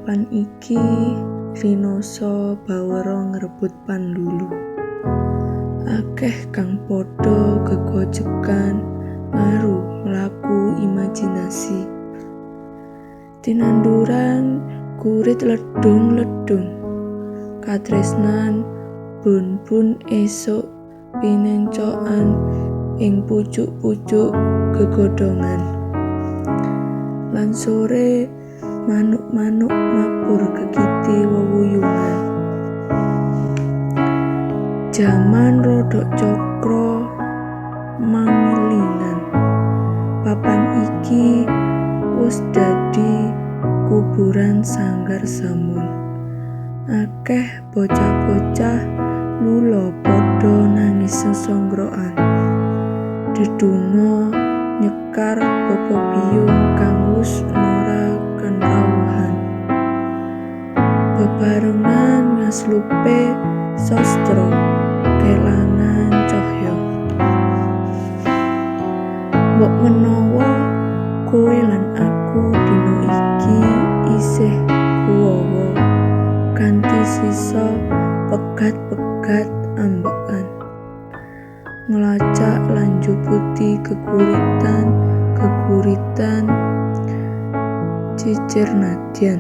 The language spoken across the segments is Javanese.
Papan iki rinoso bawara ngrebut pandulu. Akeh kang padha gegojegan ngaru mlaku imajinasi. Tinanduran kurit ledung-ledung, katresnan bun-bun esuk pinencokan ing pucuk-pucuk gegodhongan. Lan sore manuk-manuk mabur gegiti wewuyungan. Jaman rodok cokro mangilingan. Papan iki wis dadi kuburan sanggar samun. Akeh bocah-bocah lula padha nangis sesonggrokan. Dedungo nyekar bapa biyung kang wis ora kenrawuhan. Bebarengan ngaslupe sastra kelangan cahya. Mbok menawa kowe lan aku dina iki isih kuwawa kanthi sisa pegat-pegat ambekan. Ngelacak lan njuputi geguritan cicir nadyan.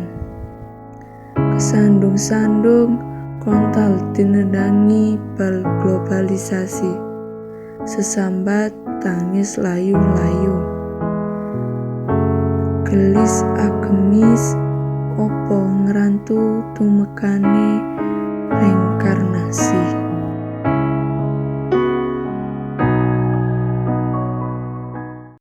Kesandung-sandung kontal dinendangi bal globalisasi. Sesambat tangis layung-layung. Gelis agemis opo ngrantu tumekane